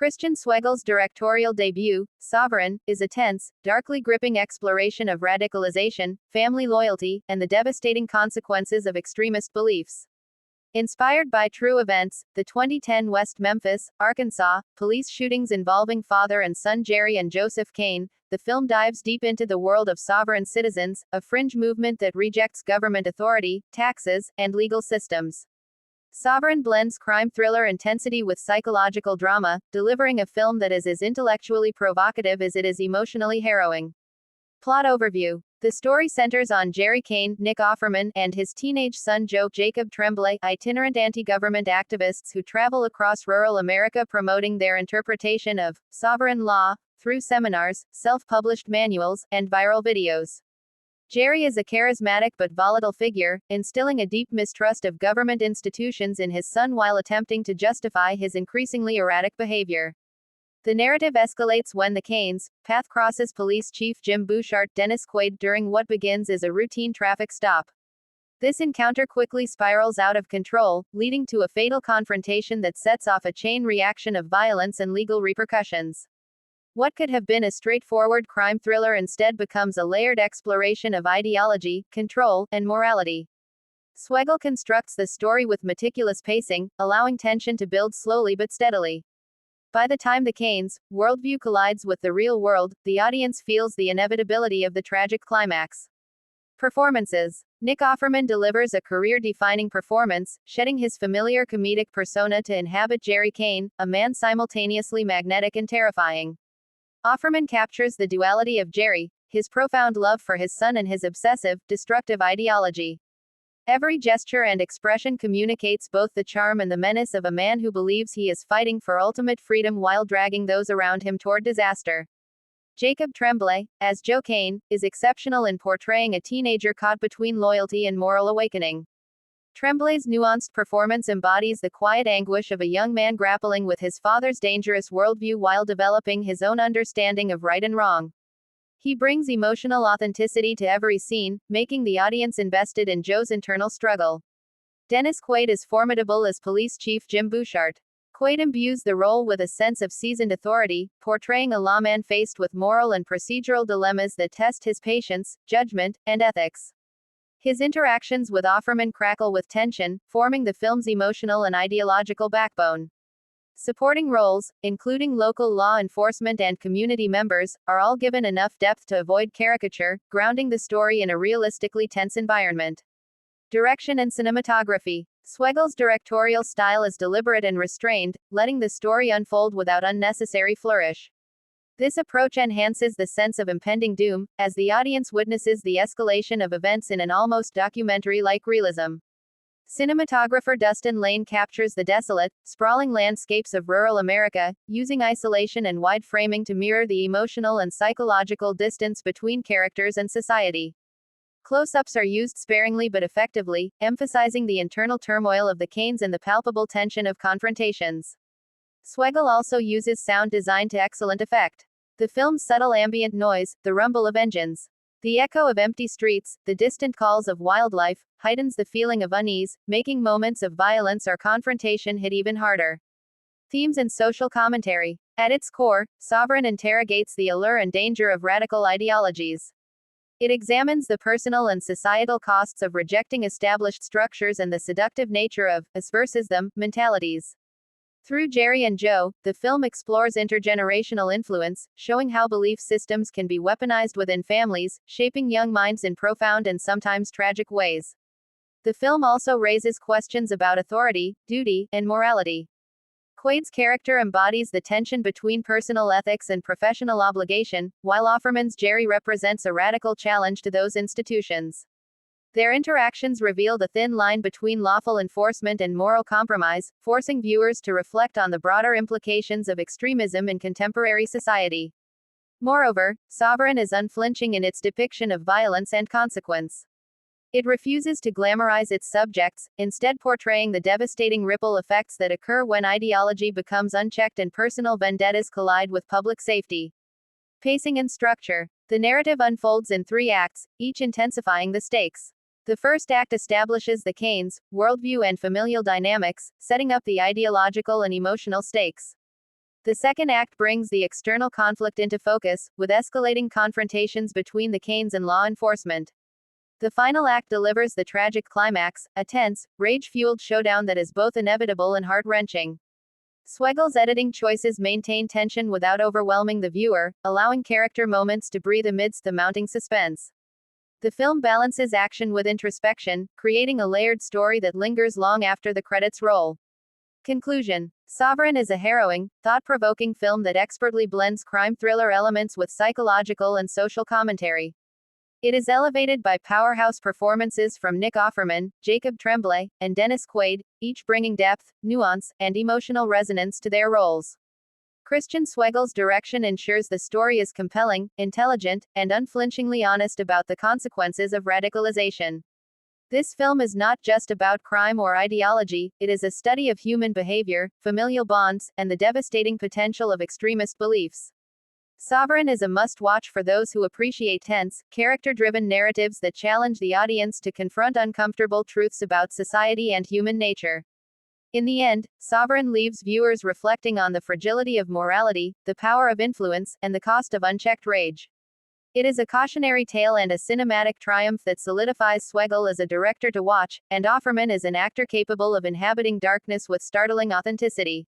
Christian Schwegel's directorial debut, Sovereign, is a tense, darkly gripping exploration of radicalization, family loyalty, and the devastating consequences of extremist beliefs. Inspired by true events, the 2010 West Memphis, Arkansas, police shootings involving father and son Jerry and Joseph Kane, the film dives deep into the world of sovereign citizens, a fringe movement that rejects government authority, taxes, and legal systems. Sovereign blends crime thriller intensity with psychological drama, delivering a film that is as intellectually provocative as it is emotionally harrowing. Plot overview. The story centers on Jerry Kane, Nick Offerman, and his teenage son Jacob Tremblay, itinerant anti-government activists who travel across rural America promoting their interpretation of sovereign law through seminars, self-published manuals, and viral videos. Jerry is a charismatic but volatile figure, instilling a deep mistrust of government institutions in his son while attempting to justify his increasingly erratic behavior. The narrative escalates when the Kanes' path crosses Police Chief Jim Bouchard, Dennis Quaid, during what begins as a routine traffic stop. This encounter quickly spirals out of control, leading to a fatal confrontation that sets off a chain reaction of violence and legal repercussions. What could have been a straightforward crime thriller instead becomes a layered exploration of ideology, control, and morality. Schwegel constructs the story with meticulous pacing, allowing tension to build slowly but steadily. By the time the Kanes' worldview collides with the real world, the audience feels the inevitability of the tragic climax. Performances. Nick Offerman delivers a career-defining performance, shedding his familiar comedic persona to inhabit Jerry Kane, a man simultaneously magnetic and terrifying. Offerman captures the duality of Jerry, his profound love for his son and his obsessive, destructive ideology. Every gesture and expression communicates both the charm and the menace of a man who believes he is fighting for ultimate freedom while dragging those around him toward disaster. Jacob Tremblay, as Joe Kane, is exceptional in portraying a teenager caught between loyalty and moral awakening. Tremblay's nuanced performance embodies the quiet anguish of a young man grappling with his father's dangerous worldview while developing his own understanding of right and wrong. He brings emotional authenticity to every scene, making the audience invested in Joe's internal struggle. Dennis Quaid is formidable as Police Chief Jim Bouchard. Quaid imbues the role with a sense of seasoned authority, portraying a lawman faced with moral and procedural dilemmas that test his patience, judgment, and ethics. His interactions with Offerman crackle with tension, forming the film's emotional and ideological backbone. Supporting roles, including local law enforcement and community members, are all given enough depth to avoid caricature, grounding the story in a realistically tense environment. Direction and cinematography. Schwegel's directorial style is deliberate and restrained, letting the story unfold without unnecessary flourish. This approach enhances the sense of impending doom, as the audience witnesses the escalation of events in an almost documentary-like realism. Cinematographer Dustin Lane captures the desolate, sprawling landscapes of rural America, using isolation and wide framing to mirror the emotional and psychological distance between characters and society. Close-ups are used sparingly but effectively, emphasizing the internal turmoil of the Kanes and the palpable tension of confrontations. Schwegel also uses sound design to excellent effect. The film's subtle ambient noise, the rumble of engines, the echo of empty streets, the distant calls of wildlife, heightens the feeling of unease, making moments of violence or confrontation hit even harder. Themes and social commentary. At its core, Sovereign interrogates the allure and danger of radical ideologies. It examines the personal and societal costs of rejecting established structures and the seductive nature of us versus them mentalities. Through Jerry and Joe, the film explores intergenerational influence, showing how belief systems can be weaponized within families, shaping young minds in profound and sometimes tragic ways. The film also raises questions about authority, duty, and morality. Quaid's character embodies the tension between personal ethics and professional obligation, while Offerman's Jerry represents a radical challenge to those institutions. Their interactions reveal the thin line between lawful enforcement and moral compromise, forcing viewers to reflect on the broader implications of extremism in contemporary society. Moreover, Sovereign is unflinching in its depiction of violence and consequence. It refuses to glamorize its subjects, instead portraying the devastating ripple effects that occur when ideology becomes unchecked and personal vendettas collide with public safety. Pacing and structure. The narrative unfolds in 3 acts, each intensifying the stakes. The first act establishes the Kanes' worldview and familial dynamics, setting up the ideological and emotional stakes. The second act brings the external conflict into focus, with escalating confrontations between the Canes and law enforcement. The final act delivers the tragic climax, a tense, rage-fueled showdown that is both inevitable and heart-wrenching. Swegle's editing choices maintain tension without overwhelming the viewer, allowing character moments to breathe amidst the mounting suspense. The film balances action with introspection, creating a layered story that lingers long after the credits roll. Conclusion. Sovereign is a harrowing, thought-provoking film that expertly blends crime thriller elements with psychological and social commentary. It is elevated by powerhouse performances from Nick Offerman, Jacob Tremblay, and Dennis Quaid, each bringing depth, nuance, and emotional resonance to their roles. Christian Swegle's direction ensures the story is compelling, intelligent, and unflinchingly honest about the consequences of radicalization. This film is not just about crime or ideology, it is a study of human behavior, familial bonds, and the devastating potential of extremist beliefs. Sovereign is a must-watch for those who appreciate tense, character-driven narratives that challenge the audience to confront uncomfortable truths about society and human nature. In the end, Sovereign leaves viewers reflecting on the fragility of morality, the power of influence, and the cost of unchecked rage. It is a cautionary tale and a cinematic triumph that solidifies Swegel as a director to watch, and Offerman is an actor capable of inhabiting darkness with startling authenticity.